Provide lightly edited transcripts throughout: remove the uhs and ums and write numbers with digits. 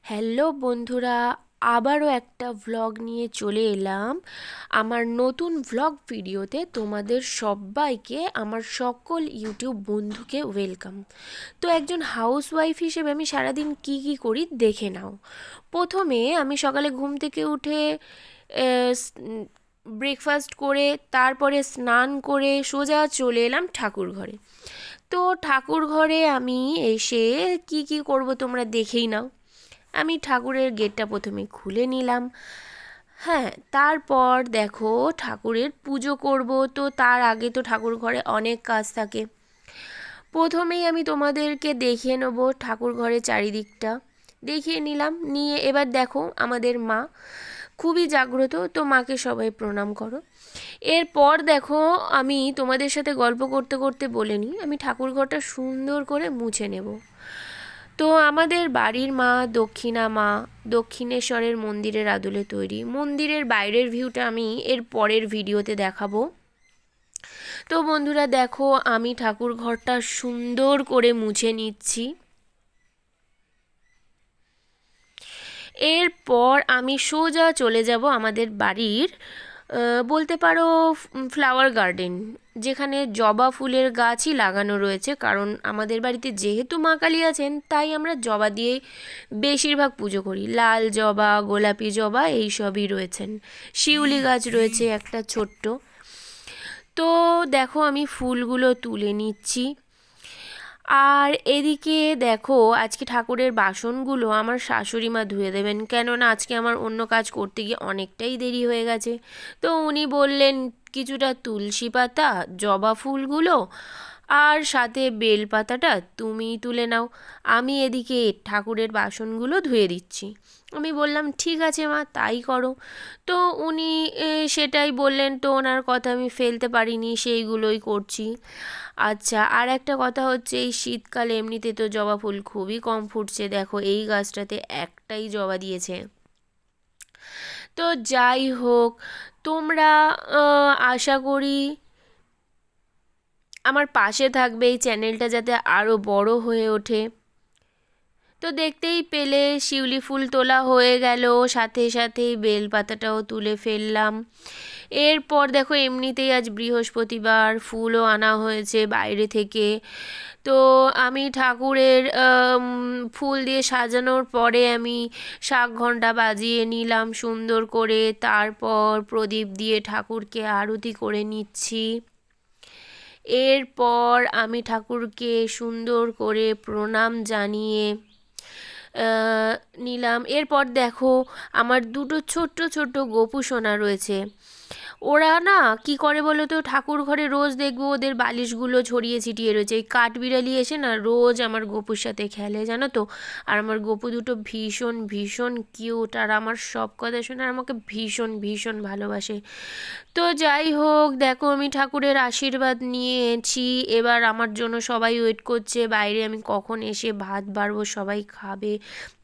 Hello বন্ধুরা, আবারও একটা ভ্লগ নিয়ে চলে এলাম। আমার নতুন ভ্লগ ভিডিওতে তোমাদের সবাইকে, আমার সকল ইউটিউব বন্ধুকে ওয়েলকাম। তো একজন হাউসওয়াইফ হিসেবে আমি সারাদিন কি করি দেখে নাও। প্রথমে আমি সকালে ঘুম থেকে উঠে ব্রেকফাস্ট করে তারপরে স্নান করে সোজা চলে এলাম ঠাকুর ঘরে। তো ঠাকুর ঘরে আমি এসে কি করব তোমরা দেখেই নাও। আমি ঠাকুরের গেটটা প্রথমে খুলে নিলাম। হ্যাঁ, তারপর দেখো ঠাকুরের পুজো করব, তো তার আগে তো ঠাকুর ঘরে অনেক কাজ থাকে। প্রথমেই আমি তোমাদেরকে দেখিয়ে নেবো ঠাকুর ঘরের চারিদিকটা দেখিয়ে নিলাম। নিয়ে এবার দেখো আমাদের মা খুবই জাগ্রত, তো মাকে সবাই প্রণাম করো। এরপর দেখো আমি তোমাদের সাথে গল্প করতে করতে বলে নিই, আমি ঠাকুর ঘরটা সুন্দর করে মুছে নেব। তো আমাদের বাড়ির মা দক্ষিণা মা, দক্ষিণেশ্বরের মন্দিরের আদলে তৈরি। মন্দিরের বাইরের ভিউটা আমি এর পরের ভিডিওতে দেখাবো। তো বন্ধুরা দেখো আমি ঠাকুর ঘরটা সুন্দর করে মুছে নিচ্ছি। এরপর আমি সোজা চলে যাব আমাদের বাড়ির বলতে পারো ফ্লাওয়ার গার্ডেন, যেখানে জবা ফুলের গাছই লাগানো রয়েছে। কারণ আমাদের বাড়িতে যেহেতু মা কালী আছেন, তাই আমরা জবা দিয়ে বেশিরভাগ পুজো করি। লাল জবা, গোলাপি জবা এইসবই রয়েছেন। শিউলি গাছ রয়েছে একটা ছোট্ট। তো দেখো আমি ফুলগুলো তুলে নিচ্ছি। আর এদিকে দেখো আজকে ঠাকুরের বাসনগুলো আমার শাশুড়ি মা ধুয়ে দেবেন, কেননা আজকে আমার অন্য কাজ করতে গিয়ে অনেকটাই দেরি হয়ে গেছে। তো উনি বললেন কিছুটা তুলসী পাতা, জবা ফুলগুলো আর সাথে বেল পাতাটা তুমি তুলে নাও, আমি এদিকে ঠাকুরের বাসনগুলো ধুয়ে দিচ্ছি। আমি বললাম ঠিক আছে মা, তাই করো। তো উনি সেটাই বললেন, তো ওনার কথা আমি ফেলতে পারিনি, সেইগুলোই করছি। আচ্ছা, আর একটা কথা হচ্ছে এই শীতকালে এমনিতে তো জবা ফুল খুবই কম ফুটছে। দেখো এই গাছটাতে একটাই জবা দিয়েছে। তো যাই হোক, তোমরা আশা করি আমার পাশে থাকবে এই চ্যানেলটা যাতে আরও বড় হয়ে ওঠে। তো দেখতেই পেলে শিউলি ফুল তোলা হয়ে গেল, সাথে সাথেই বেলপাতাটাও তুলে ফেললাম। এরপর দেখো এমনিতেই আজ বৃহস্পতিবার, ফুলও আনা হয়েছে বাইরে থেকে। তো আমি ঠাকুরের ফুল দিয়ে সাজানোর পরে আমি শাঁখ ঘণ্টা বাজিয়ে নিলাম সুন্দর করে। তারপর প্রদীপ দিয়ে ঠাকুরকে আরতি করে নিচ্ছি। এরপর আমি ঠাকুরকে সুন্দর করে প্রণাম জানিয়ে নিলাম। এরপর দেখো আমার দুটো ছোট্ট ছোট্ট গোপু সোনা রয়েছে। ওরা না কি করে বলো তো, ঠাকুর ঘরে রোজ দেখবো ওদের বালিশগুলো ছড়িয়ে ছিটিয়ে রয়েছে। এই কাঠবিড়ালি এসে না রোজ আমার গোপুর সাথে খেলে, জানো তো। আর আমার গোপু দুটো ভীষণ ভীষণ কিউট, আর আমার সব কথা শুনে আর আমাকে ভীষণ ভীষণ ভালোবাসে। তো যাই হোক দেখো আমি ঠাকুরের আশীর্বাদ নিয়েছি। এবার আমার জন্য সবাই ওয়েট করছে বাইরে, আমি কখন এসে ভাত বাড়বো, সবাই খাবে।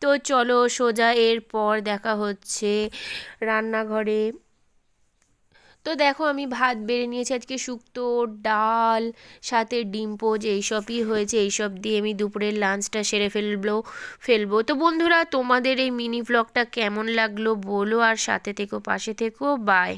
তো চলো সোজা এরপর দেখা হচ্ছে রান্নাঘরে। তো দেখো আমি ভাত বেড়ে নিয়েছি, আজকে শুক্তো, ডাল, সাথে ডিম পোচ এইসবই হয়েছে। এইসব দিয়ে আমি দুপুরের লাঞ্চটা সেরে ফেলবো। তো বন্ধুরা তোমাদের এই মিনি ভ্লগটা কেমন লাগলো বলো, আর সাথে থেকো, পাশে থেকো, বাই।